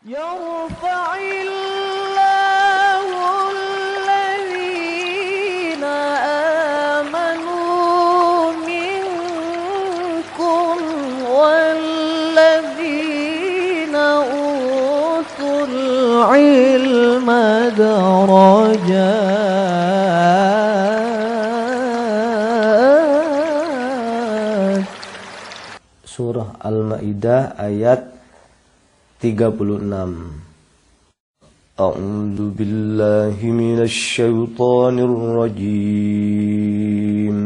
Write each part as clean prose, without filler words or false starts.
يرفع الله الذين آمنوا منكم والذين أوتوا العلم درجات. Surah Al-Maidah ayat 36. A'udzu billahi minasy syaithanir rajim.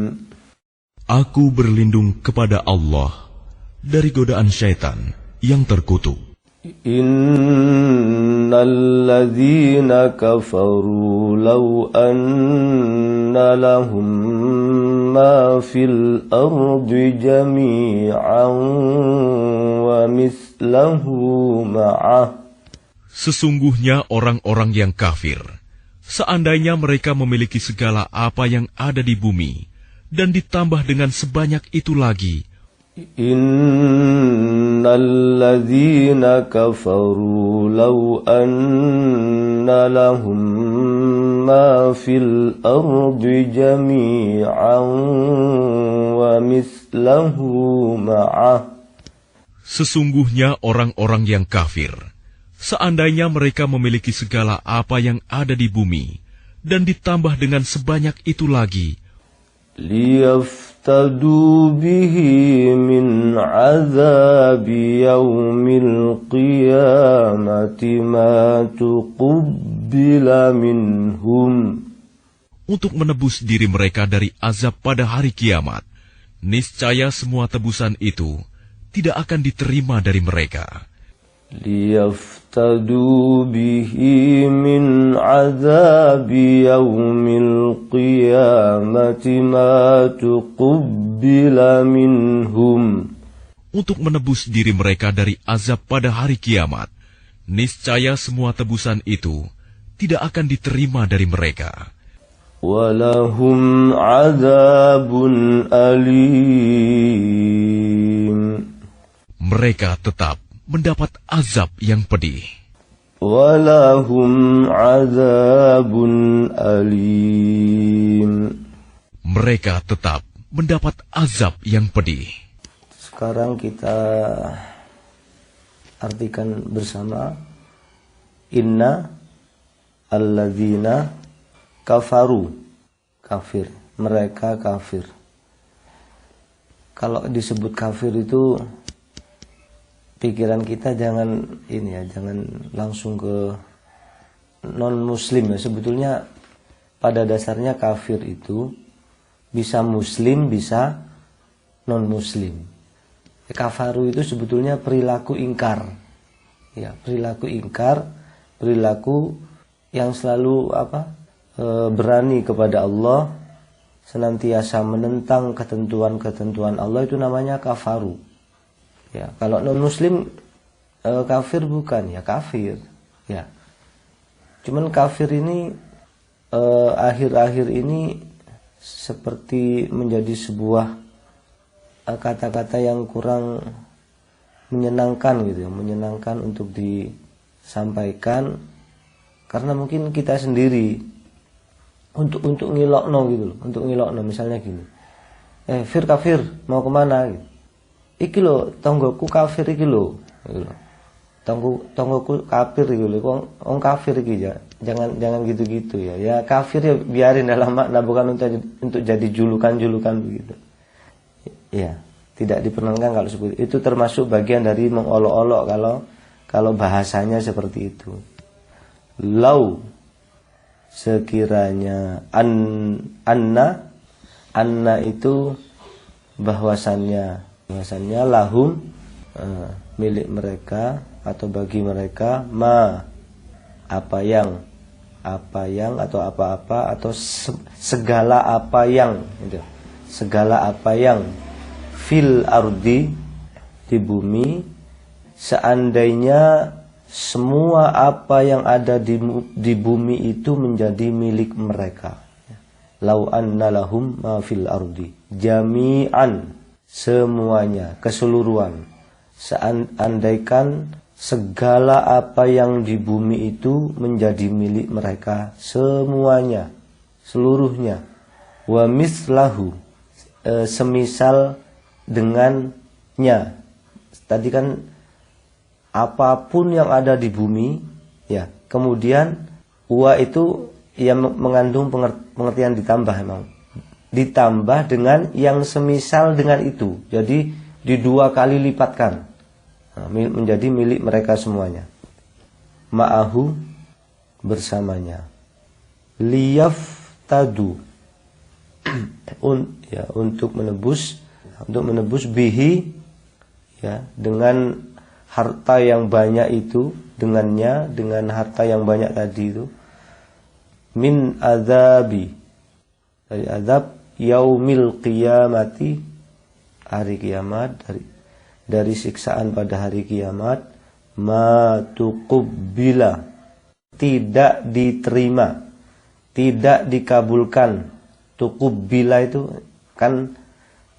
Aku berlindung kepada Allah dari godaan syaitan yang terkutuk. Innal ladzina kafaru law anna lahum ma fil ardi jami'an wa mislahu ma'ah. Sesungguhnya orang-orang yang kafir, seandainya mereka memiliki segala apa yang ada di bumi dan ditambah dengan sebanyak itu lagi, Innal ladzina kafaru law anna lahum ma fil ardi jami'an wa mislahu ma'ah. sesungguhnya orang-orang yang kafir, seandainya mereka memiliki segala apa yang ada di bumi dan ditambah dengan sebanyak itu lagi, liyaftadu bihi min azabi yaumil qiyamati ma tuqabbila minhum, untuk menebus diri mereka dari azab pada hari kiamat. Niscaya semua tebusan itu tidak akan diterima dari mereka. liyaftadu bihi min azabi yaumil qiyamati ma tuqabbila minhum, untuk menebus diri mereka dari azab pada hari kiamat. Niscaya semua tebusan itu tidak akan diterima dari mereka. walahum azabun alim, Mereka tetap mendapat azab yang pedih. walahum azabun alim. Mereka tetap mendapat azab yang pedih. Sekarang kita artikan bersama. Inna alladzina kafaru, kafir, mereka kafir. Kalau disebut kafir itu pikiran kita jangan jangan langsung ke non muslim ya. Sebetulnya pada dasarnya kafir itu bisa muslim, bisa non muslim. Kafaru itu sebetulnya perilaku ingkar. Ya, perilaku ingkar, perilaku yang selalu berani kepada Allah, senantiasa menentang ketentuan-ketentuan Allah, itu namanya kafaru. Ya, kalau non muslim kafir bukan, ya kafir. Ya. Cuman kafir ini akhir-akhir ini seperti menjadi sebuah kata-kata yang kurang menyenangkan gitu ya, menyenangkan untuk disampaikan, karena mungkin kita sendiri untuk ngilokno gitu loh, untuk ngilokno misalnya gini. Fir kafir mau kemana gitu. Iki lho tonggoku kafir iki lho. Gitu. Tonggoku kafir iki lho. Wong kafir iki ya. Jangan gitu-gitu ya. Ya kafir ya biarin dalam makna, bukan untuk jadi julukan-julukan begitu. Ya, tidak diperkenankan kalau seperti itu. Itu termasuk bagian dari mengolok-olok kalau bahasanya seperti itu. Lau sekiranya anna itu bahwasannya lahum milik mereka atau bagi mereka apa yang atau apa-apa atau segala apa yang gitu. Segala apa yang fil ardi di bumi, seandainya semua apa yang ada di bumi itu menjadi milik mereka. Lau anna lahum ma fil ardi jami'an, semuanya, keseluruhan. Seandaikan segala apa yang di bumi itu menjadi milik mereka semuanya, seluruhnya. Wa mislahu, semisal dengannya. Tadi kan apapun yang ada di bumi, ya. Kemudian wa itu yang mengandung pengertian ditambah memang. Ditambah dengan yang semisal dengan itu. Jadi didua kali lipatkan. Nah, menjadi milik mereka semuanya. Ma'ahu, bersamanya. Liyaftadu, untuk menebus bihi, ya, dengan harta yang banyak itu, dengan harta yang banyak tadi itu, min azabi, dari azab yaumil qiyamati, hari kiamat, dari siksaan pada hari kiamat, ma tuqbila, tidak diterima, tidak dikabulkan. Tuqbila itu kan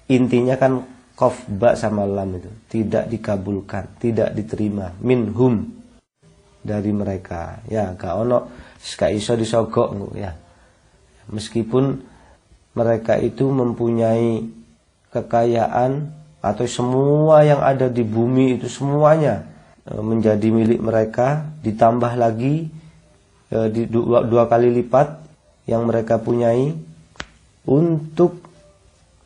intinya kan qaf ba sama lam itu, tidak dikabulkan, tidak diterima, minhum, dari mereka. Ya, gak ono gak iso disogok ya. Meskipun mereka itu mempunyai kekayaan atau semua yang ada di bumi itu semuanya menjadi milik mereka, ditambah lagi dua kali lipat yang mereka punyai, untuk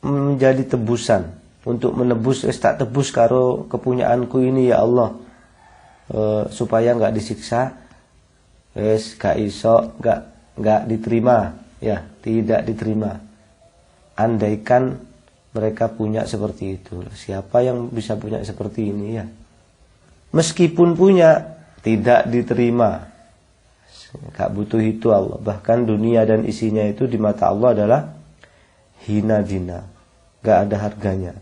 menjadi tebusan, untuk menebus, tak tebus karo kepunyaanku ini ya Allah, supaya nggak disiksa, gak iso, nggak diterima, ya, tidak diterima. Andaikan mereka punya seperti itu, siapa yang bisa punya seperti ini ya? Meskipun punya, tidak diterima, gak butuh itu Allah. Bahkan dunia dan isinya itu di mata Allah adalah hina dina, gak ada harganya.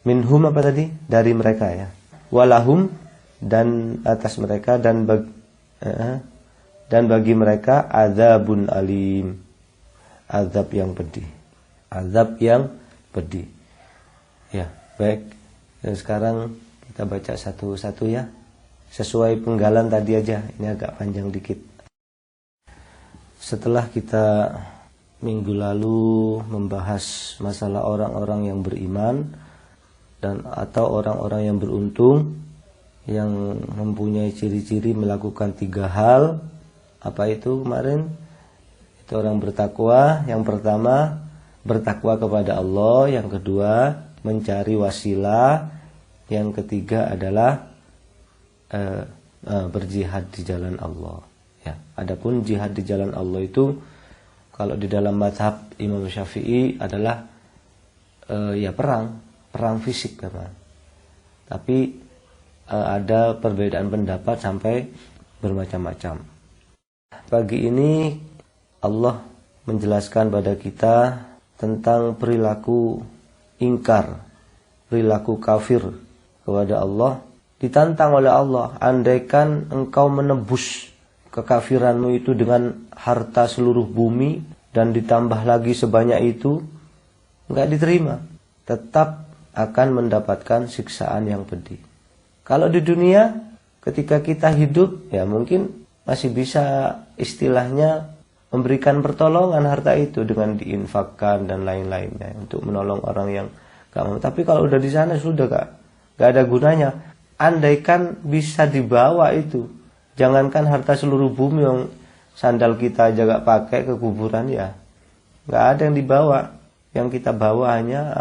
Minhum apa tadi? Dari mereka ya. Walahum, dan atas mereka, dan bagi mereka azabun alim, azab yang pedih, azab yang pedih. Ya, baik. Dan sekarang kita baca satu-satu ya, sesuai penggalan tadi aja. Ini agak panjang dikit. Setelah kita minggu lalu membahas masalah orang-orang yang beriman dan atau orang-orang yang beruntung, yang mempunyai ciri-ciri melakukan 3 hal. Apa itu kemarin? Itu orang bertakwa. Yang pertama, bertakwa kepada Allah. Yang kedua, mencari wasilah. Yang ketiga adalah berjihad di jalan Allah. Ya, adapun jihad di jalan Allah itu kalau di dalam mazhab Imam Syafi'i adalah ya perang fisik memang. Tapi ada perbedaan pendapat sampai bermacam-macam. Pagi ini Allah menjelaskan pada kita tentang perilaku ingkar, perilaku kafir kepada Allah. Ditantang oleh Allah, andaikan engkau menebus kekafiranmu itu dengan harta seluruh bumi dan ditambah lagi sebanyak itu, enggak diterima, tetap akan mendapatkan siksaan yang pedih. Kalau di dunia ketika kita hidup, ya mungkin masih bisa istilahnya memberikan pertolongan harta itu dengan diinfakkan dan lain-lainnya untuk menolong orang yang gak mau. Tapi kalau udah di sana sudah gak ada gunanya. Andaikan bisa dibawa itu, jangankan harta seluruh bumi, yang sandal kita aja gak pakai ke kuburan, ya gak ada yang dibawa. Yang kita bawa hanya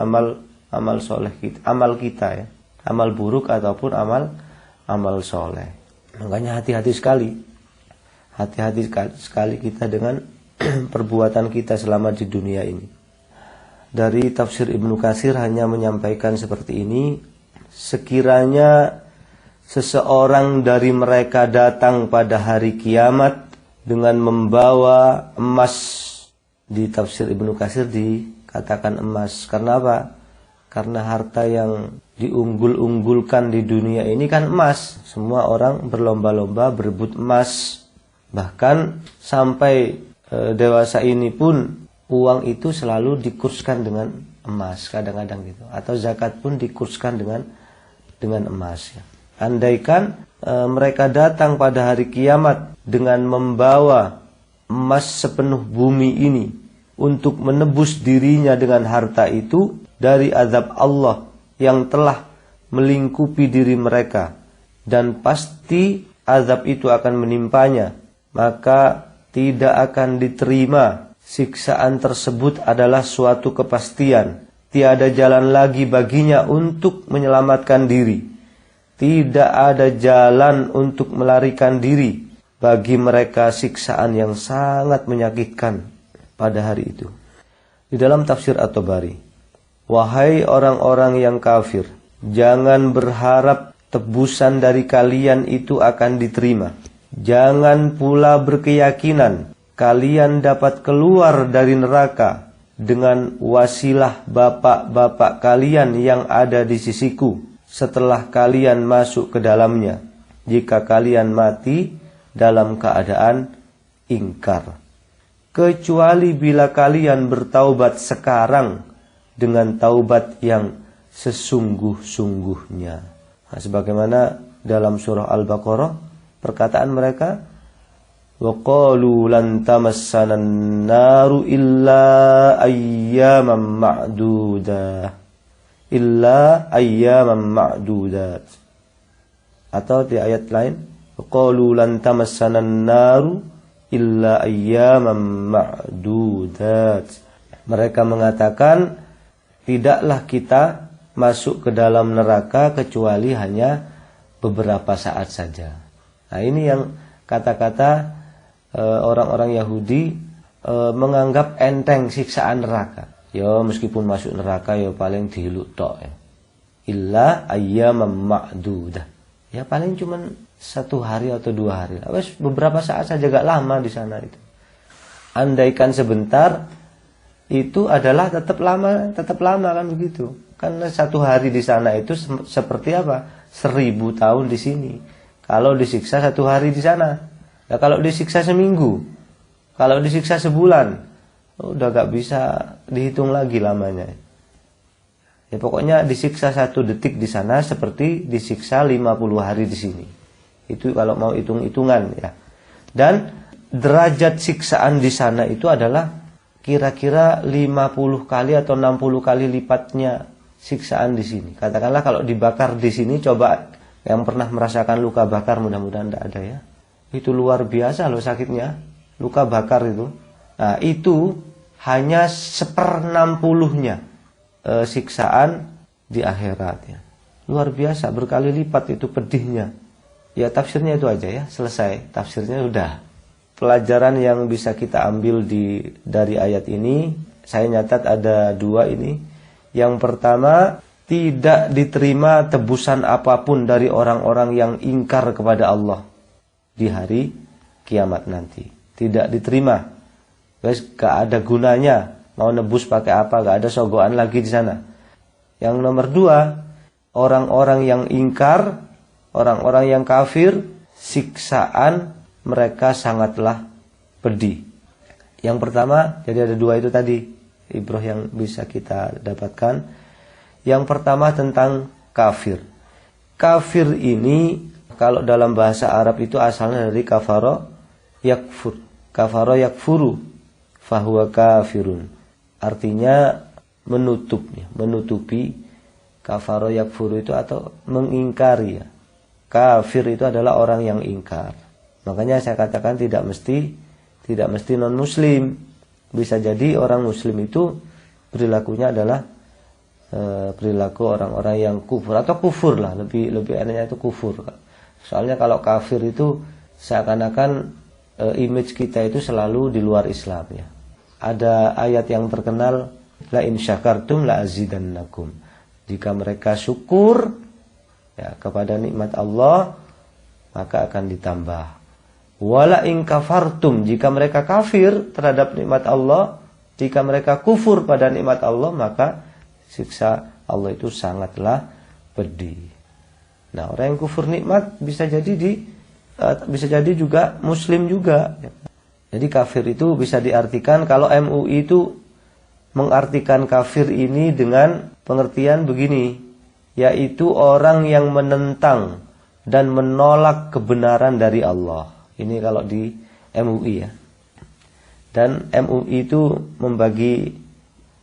amal soleh kita, amal kita ya, amal buruk ataupun amal soleh. Makanya hati-hati sekali kita dengan perbuatan kita selama di dunia ini. Dari tafsir Ibnu Katsir hanya menyampaikan seperti ini: sekiranya seseorang dari mereka datang pada hari kiamat dengan membawa emas. Di tafsir Ibnu Katsir dikatakan emas. Karena apa? Karena harta yang diunggul-unggulkan di dunia ini kan emas. Semua orang berlomba-lomba berebut emas. Bahkan sampai dewasa ini pun uang itu selalu dikurskan dengan emas kadang-kadang gitu. Atau zakat pun dikurskan dengan emas ya. Andaikan mereka datang pada hari kiamat dengan membawa emas sepenuh bumi ini untuk menebus dirinya dengan harta itu dari azab Allah yang telah melingkupi diri mereka, dan pasti azab itu akan menimpanya, maka tidak akan diterima. Siksaan tersebut adalah suatu kepastian. Tiada jalan lagi baginya untuk menyelamatkan diri. Tidak ada jalan untuk melarikan diri. Bagi mereka siksaan yang sangat menyakitkan pada hari itu. Di dalam tafsir At-Tabari, wahai orang-orang yang kafir, jangan berharap tebusan dari kalian itu akan diterima. Jangan pula berkeyakinan kalian dapat keluar dari neraka dengan wasilah bapak-bapak kalian yang ada di sisiku setelah kalian masuk ke dalamnya, jika kalian mati dalam keadaan ingkar, kecuali bila kalian bertaubat sekarang dengan taubat yang sesungguh-sungguhnya. Nah, sebagaimana dalam surah Al-Baqarah perkataan mereka, وَقَالُوا لَن تَمَسَّنَا النَّارُ إِلَّا أَيَّامًا مَّعْدُودَاتٍ. Atau di ayat lain, وَقَالُوا لَن تَمَسَّنَا النَّارُ إِلَّا أَيَّامًا مَّعْدُودَاتٍ. Mereka mengatakan, tidaklah kita masuk ke dalam neraka kecuali hanya beberapa saat saja. Nah, ini yang kata-kata orang-orang Yahudi menganggap enteng siksaan neraka. Ya meskipun masuk neraka ya paling dihiluk tok ya. Illa ayyaman ma'dudah. Ya paling cuman 1 hari atau 2 hari. Wes beberapa saat saja, gak lama di sana itu. Andaikan sebentar itu adalah tetap lama kan begitu. Karena 1 hari di sana itu seperti apa? 1000 tahun di sini. Kalau disiksa 1 hari di sana. Nah, kalau disiksa seminggu, kalau disiksa sebulan, udah gak bisa dihitung lagi lamanya. Ya pokoknya disiksa 1 detik di sana seperti disiksa 50 hari di sini. Itu kalau mau hitung-hitungan ya. Dan derajat siksaan di sana itu adalah kira-kira 50 kali atau 60 kali lipatnya siksaan di sini. Katakanlah kalau dibakar di sini, coba yang pernah merasakan luka bakar, mudah-mudahan tidak ada ya. Itu luar biasa loh sakitnya, luka bakar itu. Nah itu hanya 1/60-nya siksaan di akhirat ya. Luar biasa, berkali lipat itu pedihnya. Ya tafsirnya itu aja ya, selesai. Tafsirnya udah. Pelajaran yang bisa kita ambil dari ayat ini, saya nyatat ada 2 ini. Yang pertama, tidak diterima tebusan apapun dari orang-orang yang ingkar kepada Allah di hari kiamat nanti. Tidak diterima. Guys, gak ada gunanya mau nebus pakai apa, gak ada sogokan lagi di sana. Yang nomor 2, orang-orang yang ingkar, orang-orang yang kafir, siksaan mereka sangatlah pedih. Yang pertama, jadi ada 2 itu tadi, ibrah yang bisa kita dapatkan. Yang pertama tentang kafir. Kafir ini kalau dalam bahasa Arab itu asalnya dari kafara yakfur. Kafara yakfuru fahuwa kafirun. Artinya menutupi. Kafara yakfuru itu atau mengingkari ya. Kafir itu adalah orang yang ingkar. Makanya saya katakan tidak mesti non muslim. Bisa jadi orang muslim itu perilakunya adalah perilaku orang-orang yang kufur atau kufur lah, lebih enaknya itu kufur. Soalnya kalau kafir itu seakan-akan image kita itu selalu di luar Islam ya. Ada ayat yang terkenal, la in syakartum la azidannakum. Jika mereka syukur ya kepada nikmat Allah, maka akan ditambah. Wala in kafartum, jika mereka kafir terhadap nikmat Allah, jika mereka kufur pada nikmat Allah, maka siksa Allah itu sangatlah pedih. Nah, orang yang kufur nikmat bisa jadi juga muslim juga. Jadi kafir itu bisa diartikan, kalau MUI itu mengartikan kafir ini dengan pengertian begini, yaitu orang yang menentang dan menolak kebenaran dari Allah. Ini kalau di MUI ya. Dan MUI itu membagi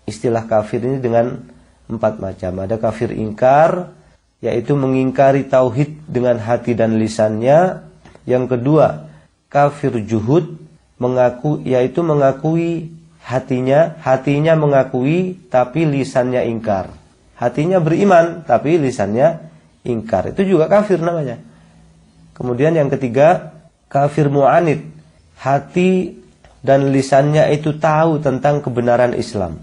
istilah kafir ini dengan 4 macam. Ada kafir ingkar, yaitu mengingkari tauhid dengan hati dan lisannya. Yang kedua, kafir juhud, yaitu mengakui hatinya mengakui tapi lisannya ingkar. Hatinya beriman tapi lisannya ingkar. Itu juga kafir namanya. Kemudian yang ketiga, kafir mu'anid. Hati dan lisannya itu tahu tentang kebenaran Islam,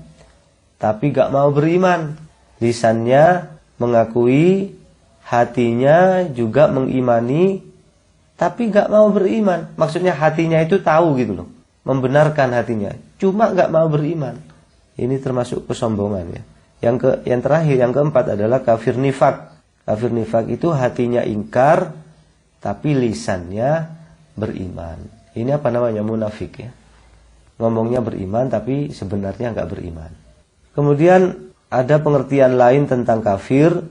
tapi gak mau beriman. Lisannya mengakui, hatinya juga mengimani, tapi gak mau beriman. Maksudnya hatinya itu tahu gitu loh, membenarkan hatinya, cuma gak mau beriman. Ini termasuk kesombongan ya. Yang terakhir, yang keempat adalah kafir nifak. Kafir nifak itu hatinya ingkar, tapi lisannya beriman. Ini apa namanya? Munafik ya. Ngomongnya beriman tapi sebenarnya nggak beriman. Kemudian ada pengertian lain tentang kafir,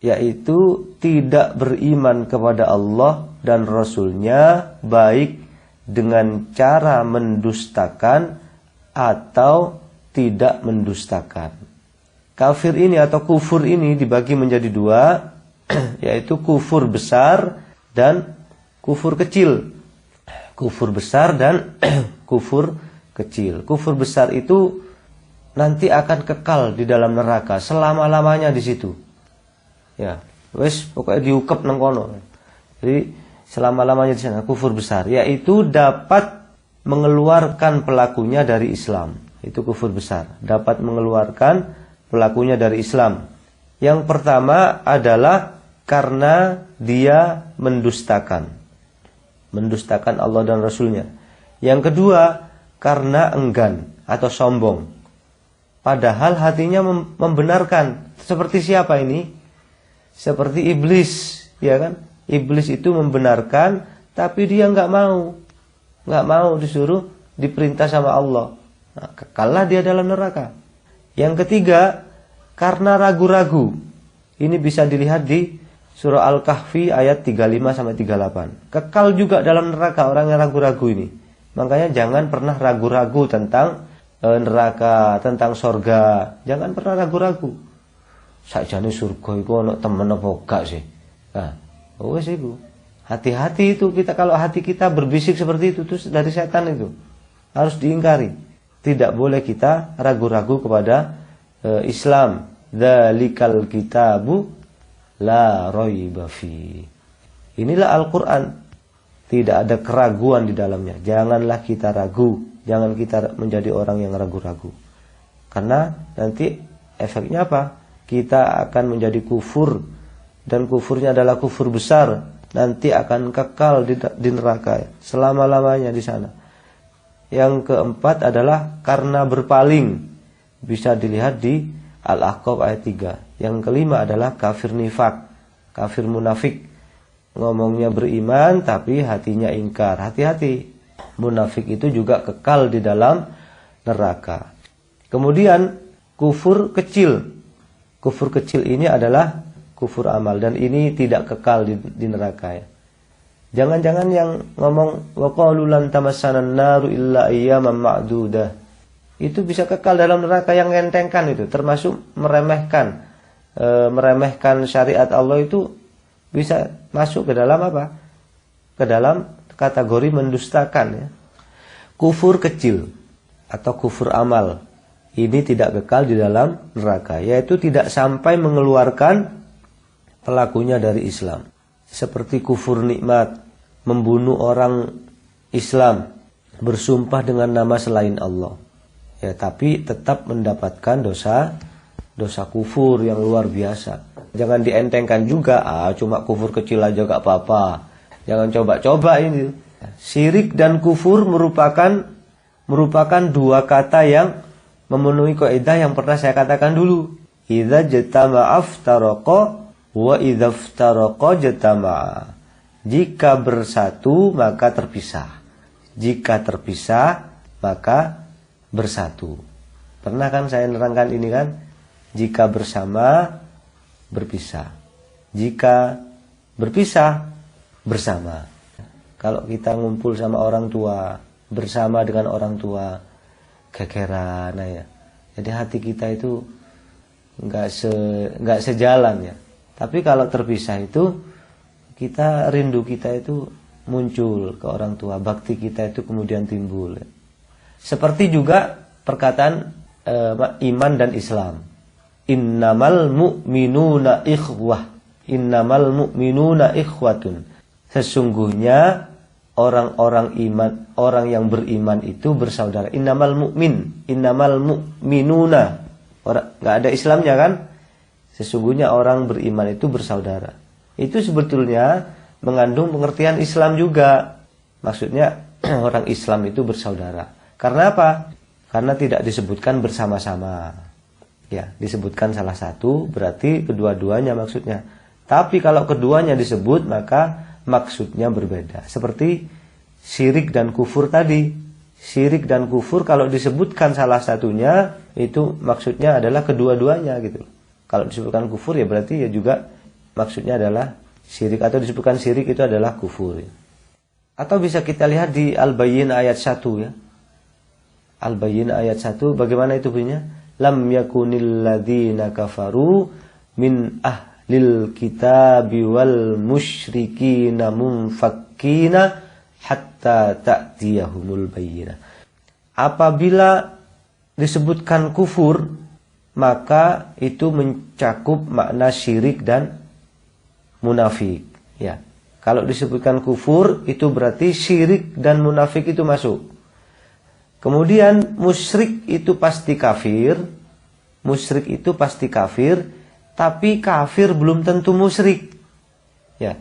yaitu tidak beriman kepada Allah dan Rasul-Nya, baik dengan cara mendustakan atau tidak mendustakan. Kafir ini atau kufur ini dibagi menjadi 2, yaitu kufur besar dan kufur kecil. Kufur besar dan kufur kecil. Kufur besar itu nanti akan kekal di dalam neraka selama-lamanya di situ. Ya, wes pokoknya diukep nang kono. Jadi selama-lamanya di sana kufur besar, yaitu dapat mengeluarkan pelakunya dari Islam. Itu kufur besar, dapat mengeluarkan pelakunya dari Islam. Yang pertama adalah karena dia mendustakan Allah dan Rasulnya. Yang kedua, karena enggan atau sombong, padahal hatinya membenarkan. Seperti siapa ini? Seperti iblis, ya kan? Iblis itu membenarkan, tapi dia nggak mau disuruh diperintah sama Allah. Nah, kekallah dia dalam neraka. Yang ketiga, karena ragu-ragu. Ini bisa dilihat di surah Al-Kahfi ayat 35-38. Kekal juga dalam neraka orang yang ragu-ragu ini. Makanya jangan pernah ragu-ragu tentang neraka, tentang sorga. Jangan pernah ragu-ragu. Sakjane surga itu ana temen apa gak sih? Nah, wes iku. Hati-hati itu kita, kalau hati kita berbisik seperti itu dari setan itu. Harus diingkari. Tidak boleh kita ragu-ragu kepada Islam. Dzalikal kitabu la raiba fi. Inilah Al-Qur'an. Tidak ada keraguan di dalamnya. Janganlah kita ragu. Jangan kita menjadi orang yang ragu-ragu. Karena nanti efeknya apa? Kita akan menjadi kufur. Dan kufurnya adalah kufur besar. Nanti akan kekal di neraka selama-lamanya di sana. Yang keempat adalah karena berpaling. Bisa dilihat di Al-Ahqaf ayat 3. Yang kelima adalah kafir nifak, kafir munafik. Ngomongnya beriman tapi hatinya ingkar. Hati-hati. Munafik itu juga kekal di dalam neraka. Kemudian kufur kecil. Kufur kecil ini adalah kufur amal, dan ini tidak kekal di neraka ya. Jangan-jangan yang ngomong wa qalu lan tamassana an-naru illa ayyaman ma'dudah, itu bisa kekal dalam neraka yang ngentengkan itu, termasuk meremehkan syariat Allah, itu bisa masuk ke dalam apa? Ke dalam kategori mendustakan ya. Kufur kecil atau kufur amal ini tidak kekal di dalam neraka, yaitu tidak sampai mengeluarkan pelakunya dari Islam. Seperti kufur nikmat, membunuh orang Islam, bersumpah dengan nama selain Allah. Ya, tapi tetap mendapatkan dosa kufur yang luar biasa. Jangan dientengkan juga, cuma kufur kecil aja gak apa-apa. Jangan coba-coba ini. Syirik dan kufur merupakan dua kata yang memenuhi kaidah yang pernah saya katakan dulu. Idza jatama'a iftaraqa wa idza iftaraqa jatama'a. Jika bersatu maka terpisah. Jika terpisah maka bersatu. Pernah kan saya nerangkan ini kan? Jika bersama berpisah. Jika berpisah bersama. Kalau kita ngumpul sama orang tua, bersama dengan orang tua, gegeran ya. Jadi hati kita itu nggak sejalan ya. Tapi kalau terpisah itu kita rindu kita itu muncul ke orang tua, bakti kita itu kemudian timbul. Ya. Seperti juga perkataan iman dan Islam. Innamal mu'minuna ikhwah. Innamal mu'minuna ikhwatun. Sesungguhnya orang-orang iman, orang yang beriman itu bersaudara. Innamal mu'min, innamal mu'minuna. Orang enggak ada Islamnya kan? Sesungguhnya orang beriman itu bersaudara. Itu sebetulnya mengandung pengertian Islam juga. Maksudnya orang Islam itu bersaudara. Karena apa? Karena tidak disebutkan bersama-sama. Ya, disebutkan salah satu berarti kedua-duanya maksudnya. Tapi kalau keduanya disebut maka maksudnya berbeda. Seperti syirik dan kufur tadi. Syirik dan kufur kalau disebutkan salah satunya itu maksudnya adalah kedua-duanya gitu. Kalau disebutkan kufur ya berarti ya juga maksudnya adalah syirik, atau disebutkan syirik itu adalah kufur. Atau bisa kita lihat di Al-Bayyin ayat 1 ya. Al-Bayyin ayat 1 bagaimana itu bunyinya? Lam yakunil ladzina kafaru min ahlil kitabi wal musyrikina munfakkina hatta ta'tiyahumul bayyinah. Apabila disebutkan kufur, maka itu mencakup makna syirik dan munafik. Ya, kalau disebutkan kufur itu berarti syirik dan munafik itu masuk. Kemudian musyrik itu pasti kafir. Musyrik itu pasti kafir, tapi kafir belum tentu musyrik. Ya,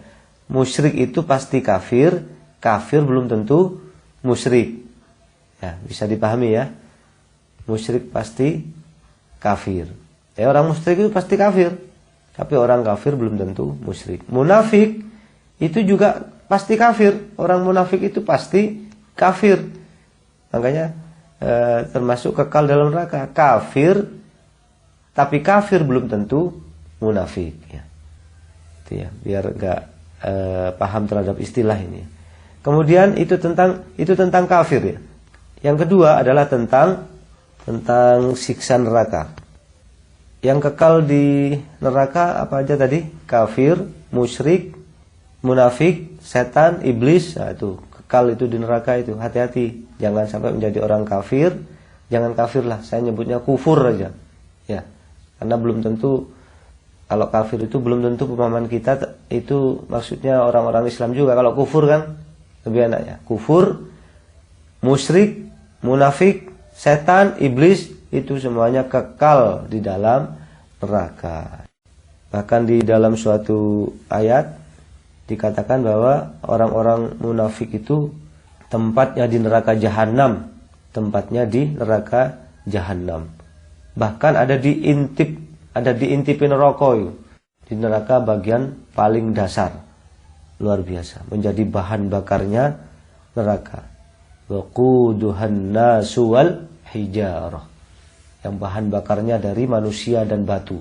musyrik itu pasti kafir, kafir belum tentu musyrik. Ya, bisa dipahami ya. Musyrik pasti kafir. Ya, orang musyrik itu pasti kafir, tapi orang kafir belum tentu musyrik. Munafik itu juga pasti kafir. Orang munafik itu pasti kafir. Makanya termasuk kekal dalam neraka. Kafir, tapi kafir belum tentu munafik. Ya. Itu ya, biar enggak paham terhadap istilah ini. Kemudian itu tentang kafir ya. Yang kedua adalah tentang siksa neraka. Yang kekal di neraka apa aja tadi? Kafir, musyrik, munafik, setan, iblis. Nah, itu kekal itu di neraka itu. Hati-hati, jangan sampai menjadi orang kafir. Jangan kafir lah, saya nyebutnya kufur aja. Ya, karena belum tentu, kalau kafir itu belum tentu pemahaman kita itu maksudnya orang-orang Islam juga. Kalau kufur kan lebih enak ya. Kufur, musyrik, munafik, setan, iblis itu semuanya kekal di dalam neraka. Bahkan di dalam suatu ayat dikatakan bahwa orang-orang munafik itu tempatnya di neraka jahanam. Tempatnya di neraka jahanam. Bahkan ada diintipin rokok itu, di neraka bagian paling dasar. Luar biasa, menjadi bahan bakarnya neraka. Waquduhan nasu wal hijarah. Yang bahan bakarnya dari manusia dan batu.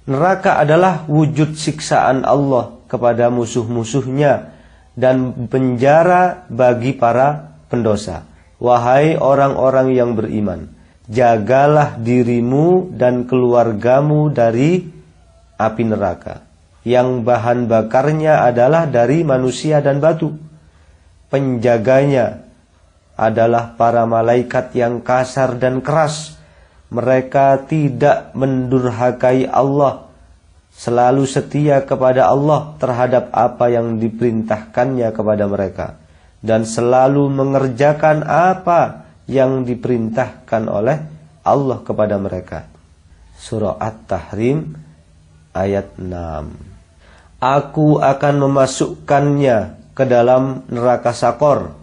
Neraka adalah wujud siksaan Allah kepada musuh-musuhnya dan penjara bagi para pendosa. Wahai orang-orang yang beriman, jagalah dirimu dan keluargamu dari api neraka, yang bahan bakarnya adalah dari manusia dan batu. Penjaganya adalah para malaikat yang kasar dan keras. Mereka tidak mendurhakai Allah, selalu setia kepada Allah terhadap apa yang diperintahkannya kepada mereka, dan selalu mengerjakan apa yang diperintahkan oleh Allah kepada mereka. Surah At-Tahrim ayat 6. Aku akan memasukkannya ke dalam neraka Sakor.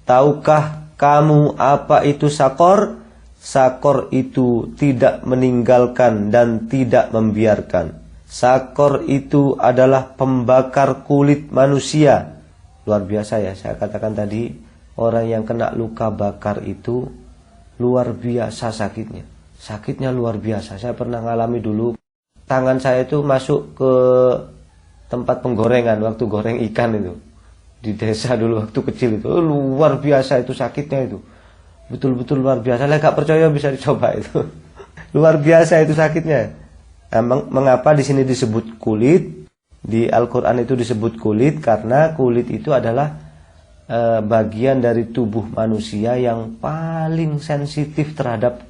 Tahukah kamu apa itu Sakor? Sakor itu tidak meninggalkan dan tidak membiarkan. Sakor itu adalah pembakar kulit manusia. Luar biasa ya, saya katakan tadi, orang yang kena luka bakar itu luar biasa sakitnya. Sakitnya luar biasa. Saya pernah ngalami dulu, tangan saya itu masuk ke tempat penggorengan waktu goreng ikan itu. di desa dulu waktu kecil itu. Luar biasa itu sakitnya itu. Betul-betul luar biasa. Lah gak percaya bisa dicoba itu. Luar biasa itu sakitnya. Nah, mengapa di sini disebut kulit? Di Al-Qur'an itu disebut kulit karena kulit itu adalah bagian dari tubuh manusia yang paling sensitif terhadap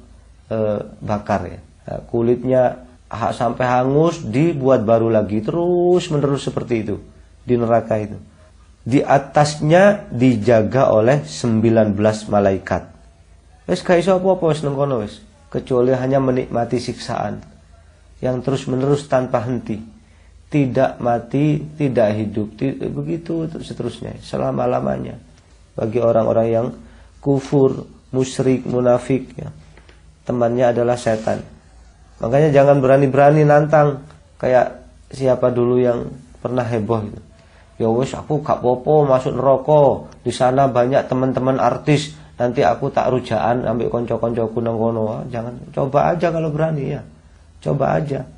bakar ya. Nah, kulitnya sampai hangus dibuat baru lagi terus menerus seperti itu di neraka itu. Di atasnya dijaga oleh 19 malaikat. Wes gak iso apa-apa wes nang kono wes, kecuali hanya menikmati siksaan yang terus-menerus tanpa henti. Tidak mati, tidak hidup, begitu seterusnya selama-lamanya. Bagi orang-orang yang kufur, musyrik, munafik ya, temannya adalah setan. Makanya jangan berani-berani nantang kayak siapa dulu yang pernah heboh itu. Ya wes aku gak popo masuk neraka. Di sana banyak teman-teman artis. Nanti aku tak rujaan ambil konco-koncoku nang kono. Jangan, coba aja kalau berani ya. Coba aja.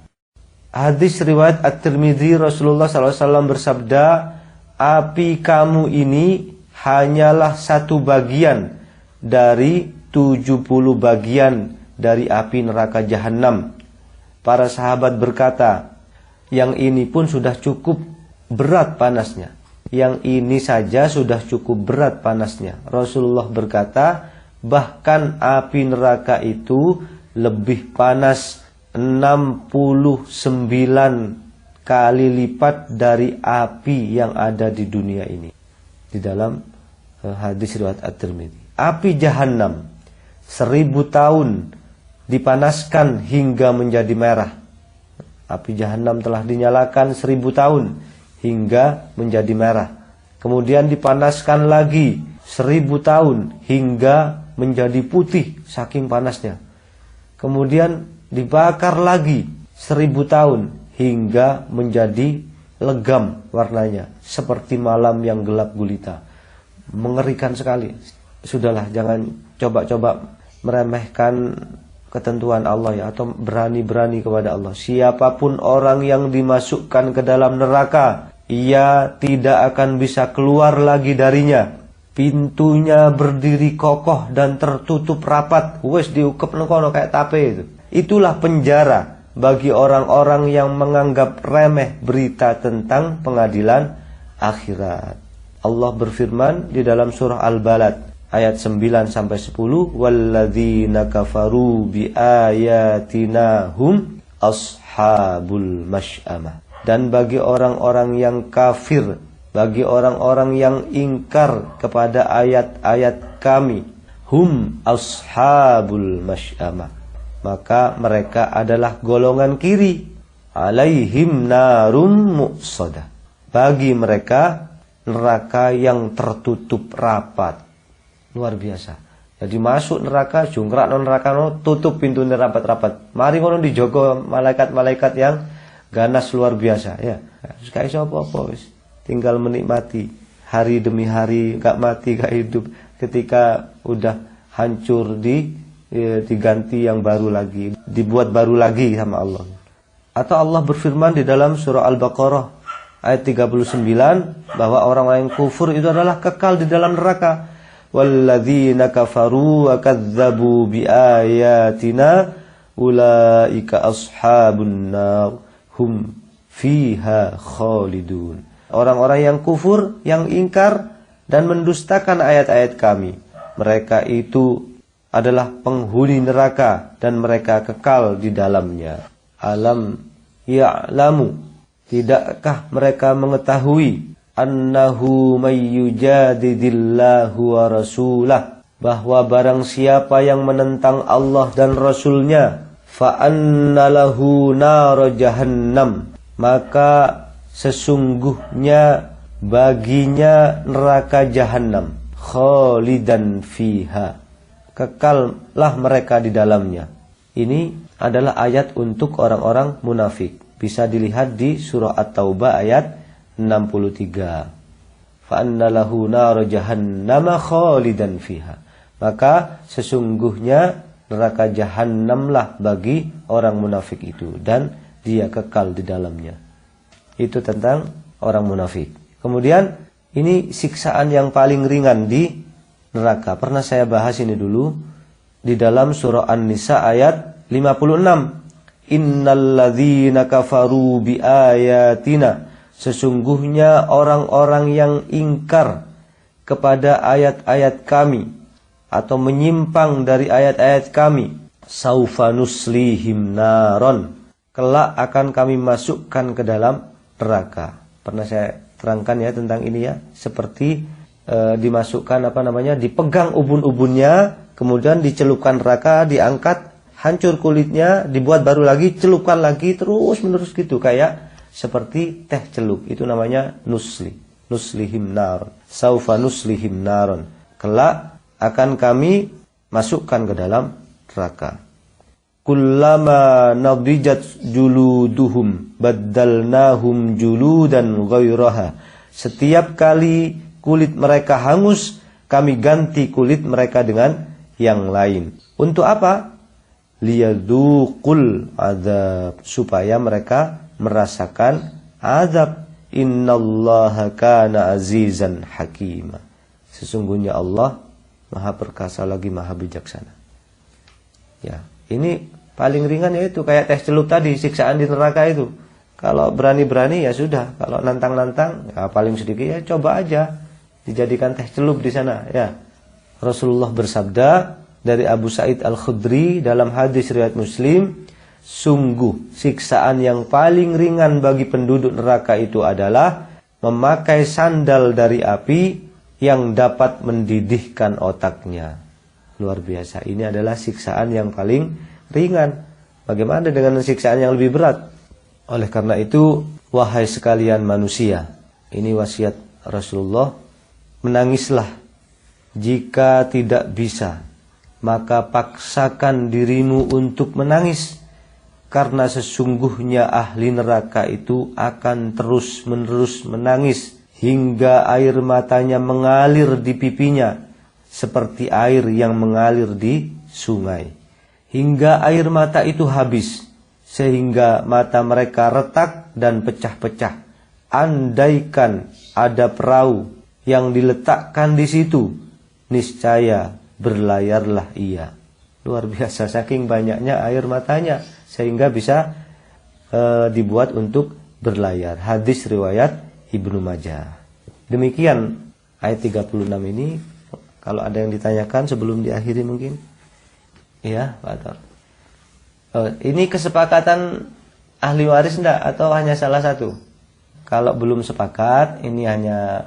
Hadis riwayat At-Tirmidzi, Rasulullah SAW bersabda, api kamu ini hanyalah satu bagian dari 70 bagian dari api neraka Jahannam. Para sahabat berkata, yang ini pun sudah cukup berat panasnya. Yang ini saja sudah cukup berat panasnya. Rasulullah berkata, bahkan api neraka itu lebih panas 69 kali lipat dari api yang ada di dunia ini. Di dalam hadis riwayat At-Tirmidzi. Api Jahannam 1000 tahun dipanaskan hingga menjadi merah. Api Jahannam telah dinyalakan 1000 tahun hingga menjadi merah. Kemudian dipanaskan lagi 1000 tahun hingga menjadi putih saking panasnya. Kemudian dibakar lagi 1000 tahun hingga menjadi legam warnanya seperti malam yang gelap gulita. Mengerikan sekali. Sudahlah, jangan coba-coba meremehkan ketentuan Allah ya, atau berani-berani kepada Allah. Siapapun orang yang dimasukkan ke dalam neraka, ia tidak akan bisa keluar lagi darinya. Pintunya berdiri kokoh dan tertutup rapat. Wes diukep nang kono kayak tape itu. Itulah penjara bagi orang-orang yang menganggap remeh berita tentang pengadilan akhirat. Allah berfirman di dalam surah Al-Balad ayat 9 sampai 10, walladzina kafaru biayatina hum ashabul masy'amah. Dan bagi orang-orang yang kafir, bagi orang-orang yang ingkar kepada ayat-ayat kami, hum ashabul masy'amah, maka mereka adalah golongan kiri, alaihim narum muqsadah, bagi mereka neraka yang tertutup rapat. Luar biasa. Jadi masuk neraka, jungkrak non neraka no, tutup pintunya rapat-rapat. Mari ngono dijogo malaikat-malaikat yang ganas luar biasa ya. Gak iso apa-apa wis. Tinggal menikmati hari demi hari, gak mati gak hidup. Ketika udah hancur diganti yang baru lagi, dibuat baru lagi sama Allah. Atau Allah berfirman di dalam surah Al-Baqarah ayat 39 bahwa orang-orang yang kufur itu adalah kekal di dalam neraka. Walladzina kafaru wa kadzdzabu biayatina ulaika ashabun nar hum fiha khalidun. Orang-orang yang kufur, yang ingkar dan mendustakan ayat-ayat kami, mereka itu adalah penghuni neraka dan mereka kekal di dalamnya. Alam ya'lamu, tidakkah mereka mengetahui annahu may yujadidillahu wa rasulah, bahwa barang siapa yang menentang Allah dan Rasulnya, fa anna lahu nar jahannam, maka sesungguhnya baginya neraka Jahannam, khalidan fiha, kekallah mereka di dalamnya. Ini adalah ayat untuk orang-orang munafik. Bisa dilihat di surah At-Taubah ayat 63. Fa anna lahu nar jahannama khalidan fiha, maka sesungguhnya neraka Jahannamlah bagi orang munafik itu dan dia kekal di dalamnya. Itu tentang orang munafik. Kemudian Ini siksaan yang paling ringan di neraka. Pernah saya bahas ini dulu di dalam surah An-Nisa ayat 56. Innalladzina kafaru biayatina. Sesungguhnya orang-orang yang ingkar kepada ayat-ayat kami atau menyimpang dari ayat-ayat kami, saufa nuslihim naron, kelak akan kami masukkan ke dalam neraka. Pernah saya terangkan ya tentang ini ya, seperti dimasukkan dipegang ubun-ubunnya, kemudian dicelupkan neraka, diangkat, hancur kulitnya, dibuat baru lagi, celupkan lagi, terus menerus gitu, kayak seperti teh celup. Itu namanya nuslihim naron, saufa nuslihim naron, kelak akan kami masukkan ke dalam neraka. Kullama nadijat juluduhum baddalnahum juludan ghairaha. Setiap kali kulit mereka hangus, kami ganti kulit mereka dengan yang lain. Untuk apa? Liyadzuqul azab, supaya mereka merasakan azab. Innallaha kana azizan hakima. Sesungguhnya Allah Maha perkasa lagi Maha bijaksana. Ya, ini paling ringan yaitu kayak teh celup tadi, siksaan di neraka itu. Kalau berani-berani ya sudah, kalau nantang-nantang ya paling sedikit ya coba aja dijadikan teh celup di sana ya. Rasulullah bersabda dari Abu Sa'id Al-Khudri dalam hadis riwayat Muslim, sungguh siksaan yang paling ringan bagi penduduk neraka itu adalah memakai sandal dari api yang dapat mendidihkan otaknya. Luar biasa. Ini adalah siksaan yang paling ringan. Bagaimana dengan siksaan yang lebih berat? Oleh karena itu, wahai sekalian manusia, ini wasiat Rasulullah, menangislah. Jika tidak bisa, maka paksakan dirimu untuk menangis. Karena sesungguhnya ahli neraka itu akan terus-menerus menangis hingga air matanya mengalir di pipinya seperti air yang mengalir di sungai. Hingga air mata itu habis, sehingga mata mereka retak dan pecah-pecah. Andaikan ada perahu yang diletakkan di situ, niscaya berlayarlah ia. Luar biasa, saking banyaknya air matanya, sehingga bisa dibuat untuk berlayar. Hadis riwayat Ibnu Majah. Demikian ayat 36 ini. Kalau ada yang ditanyakan sebelum diakhiri mungkin. Iya, Pak Tor. Ini kesepakatan ahli waris enggak atau hanya salah satu? Kalau belum sepakat, ini hanya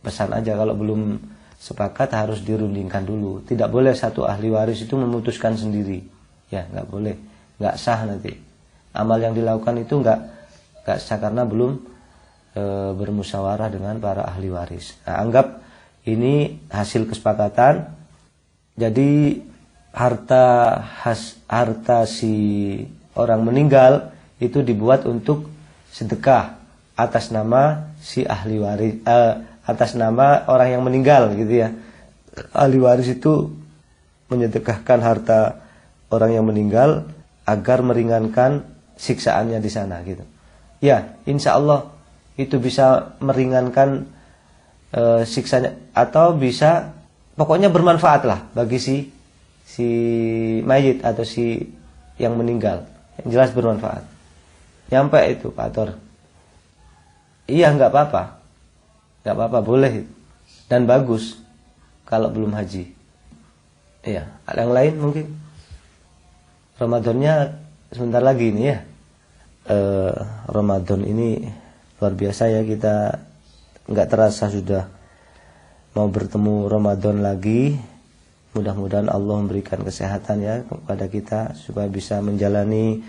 pesan aja. Kalau belum sepakat harus dirundingkan dulu. Tidak boleh satu ahli waris itu memutuskan sendiri. Ya, enggak boleh. Enggak sah nanti. Amal yang dilakukan itu enggak sah karena belum bermusyawarah dengan para ahli waris. Nah, anggap ini hasil kesepakatan. Jadi harta si orang meninggal itu dibuat untuk sedekah atas nama si ahli waris, atas nama orang yang meninggal gitu ya. Ahli waris itu menyedekahkan harta orang yang meninggal agar meringankan siksaannya di sana gitu. Ya, insya Allah itu bisa meringankan siksanya, atau bisa pokoknya bermanfaat lah bagi si mayit atau si yang meninggal. Yang jelas bermanfaat. Nyampe itu Pak Tor. Iya, nggak apa-apa, boleh dan bagus kalau belum haji. Iya, yang lain mungkin Ramadannya sebentar lagi ini ya. Ramadan ini luar biasa ya, kita nggak terasa sudah mau bertemu Ramadan lagi. Mudah-mudahan Allah memberikan kesehatan ya kepada kita supaya bisa menjalani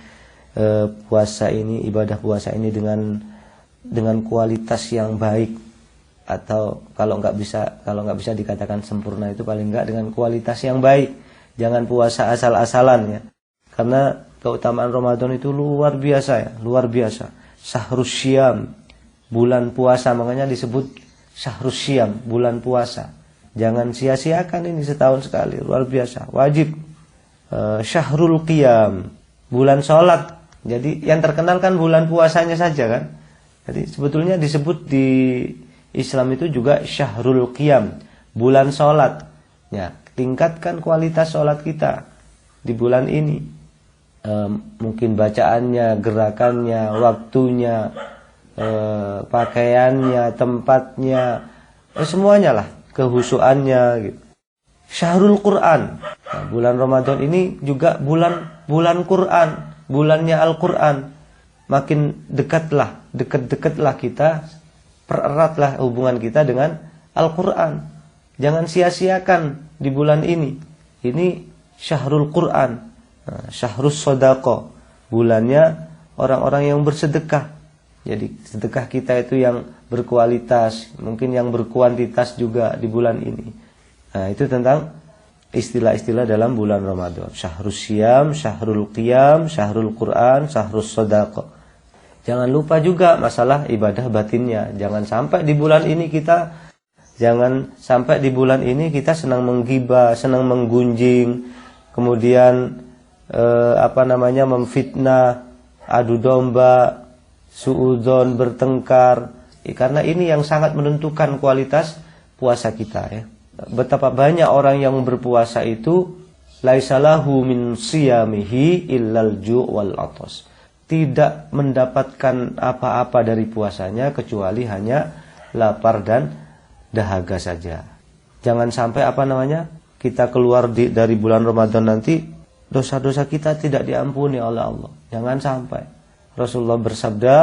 puasa ini, ibadah puasa ini dengan kualitas yang baik, atau kalau nggak bisa dikatakan sempurna, itu paling nggak dengan kualitas yang baik. Jangan puasa asal-asalan ya, karena keutamaan Ramadan itu luar biasa ya, luar biasa. Syahrus Syam, bulan puasa, makanya disebut Syahrus Syam, bulan puasa. Jangan sia-siakan ini, setahun sekali, luar biasa, wajib. Syahrul Qiyam, bulan sholat. Jadi yang terkenal kan bulan puasanya saja kan. Jadi sebetulnya disebut di Islam itu juga syahrul qiyam, bulan sholat. Ya, tingkatkan kualitas sholat kita di bulan ini. Mungkin bacaannya, gerakannya, waktunya, pakaiannya, tempatnya, semuanya lah, kehusuannya gitu. Syahrul Quran. Nah, bulan Ramadan ini juga bulan Quran, bulannya Al-Quran. Makin dekat-dekatlah kita, pereratlah hubungan kita dengan Al-Quran. Jangan sia-siakan di bulan ini. Ini Syahrul Quran, Syahrus Sodaqah, bulannya orang-orang yang bersedekah. Jadi sedekah kita itu yang berkualitas, mungkin yang berkuantitas juga di bulan ini. Nah, itu tentang istilah-istilah dalam bulan Ramadan. Syahrus Syiyam, Syahrul Qiyam, Syahrul Quran, Syahrus Shadaqah. Jangan lupa juga masalah ibadah batinnya. Jangan sampai di bulan ini kita senang menggibah, senang menggunjing, kemudian memfitnah, adu domba, suudzon, bertengkar. Karena ini yang sangat menentukan kualitas puasa kita ya. Betapa banyak orang yang berpuasa itu laisalahu min siyamihi illal ju' wal atas. Tidak mendapatkan apa-apa dari puasanya kecuali hanya lapar dan dahaga saja. Jangan sampai kita keluar dari bulan Ramadan nanti dosa-dosa kita tidak diampuni oleh Allah. Jangan sampai. Rasulullah bersabda,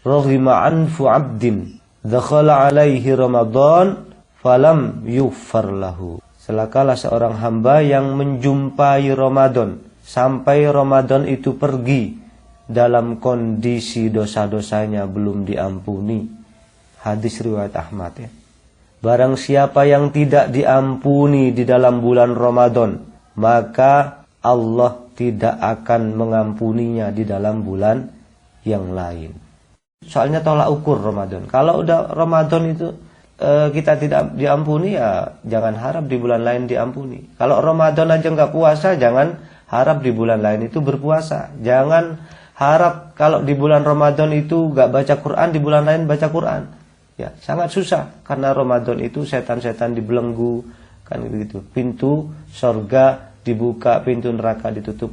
"Raghima anfu 'abdin dakhala 'alaihi Ramadan falam yughfar lahu." Celakalah seorang hamba yang menjumpai Ramadan sampai Ramadan itu pergi dalam kondisi dosa-dosanya belum diampuni. Hadis riwayat Ahmad ya. Barang siapa yang tidak diampuni di dalam bulan Ramadan, maka Allah tidak akan mengampuninya di dalam bulan yang lain. Soalnya tolak ukur Ramadan. Kalau udah Ramadan itu kita tidak diampuni, ya jangan harap di bulan lain diampuni. Kalau Ramadan aja nggak puasa, jangan harap di bulan lain itu berpuasa. Jangan harap kalau di bulan Ramadan itu nggak baca Quran, di bulan lain baca Quran. Ya sangat susah karena Ramadan itu setan-setan dibelenggu kan begitu. Pintu surga dibuka, pintu neraka ditutup.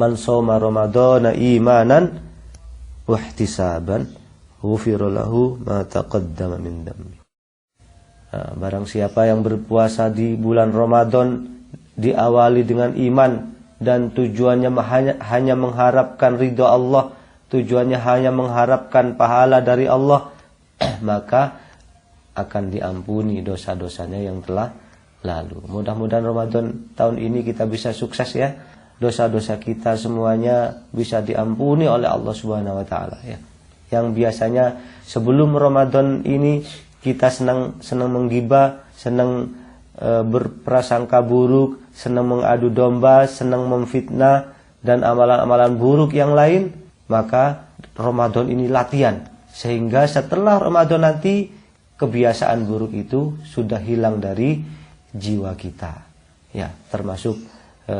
Man shoma Ramadana imanan wa ihtisaban ghufira lahu ma taqaddama min dhanbi. Nah, barang siapa yang berpuasa di bulan Ramadan diawali dengan iman dan tujuannya hanya mengharapkan ridha Allah, tujuannya hanya mengharapkan pahala dari Allah, maka akan diampuni dosa-dosanya yang telah lalu. Mudah-mudahan Ramadan tahun ini kita bisa sukses ya. Dosa-dosa kita semuanya bisa diampuni oleh Allah Subhanahu wa taala ya. Yang biasanya sebelum Ramadan ini kita senang menggibah, senang berprasangka buruk, senang mengadu domba, senang memfitnah dan amalan-amalan buruk yang lain, maka Ramadan ini latihan sehingga setelah Ramadan nanti kebiasaan buruk itu sudah hilang dari jiwa kita. Ya, termasuk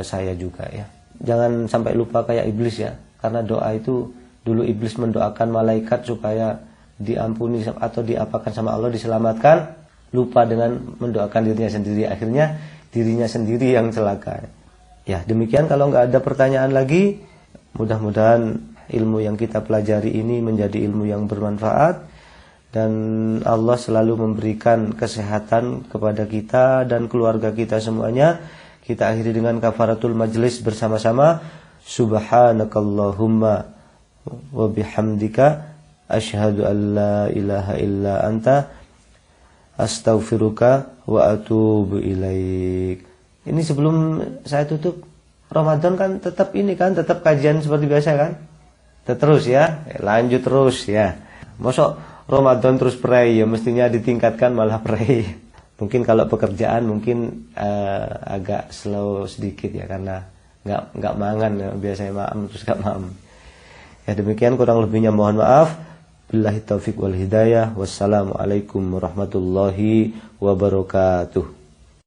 saya juga ya. Jangan sampai lupa kayak iblis ya. Karena doa itu dulu iblis mendoakan malaikat supaya diampuni atau diapakan sama Allah, diselamatkan, lupa dengan mendoakan dirinya sendiri, akhirnya dirinya sendiri yang celaka. Ya, demikian. Kalau nggak ada pertanyaan lagi, mudah-mudahan ilmu yang kita pelajari ini menjadi ilmu yang bermanfaat dan Allah selalu memberikan kesehatan kepada kita dan keluarga kita semuanya. Kita akhiri dengan kafaratul majlis bersama-sama. Subhanakallahumma wa bihamdika asyhadu an la ilaha illa anta astaghfiruka wa atubu ilaik. Ini sebelum saya tutup, Ramadan kan tetap kajian seperti biasa kan? Terus ya, lanjut terus ya. Mosok Ramadan terus pray ya, mestinya ditingkatkan malah pray. Mungkin kalau pekerjaan mungkin agak slow sedikit ya, karena nggak mangan ya, biasanya maam terus nggak maam. Ya demikian kurang lebihnya mohon maaf. Billahi taufiq wal hidayah. Wassalamualaikum warahmatullahi wabarakatuh.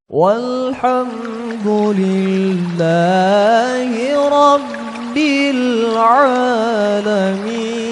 Walhamdulillahi rabbil alamin.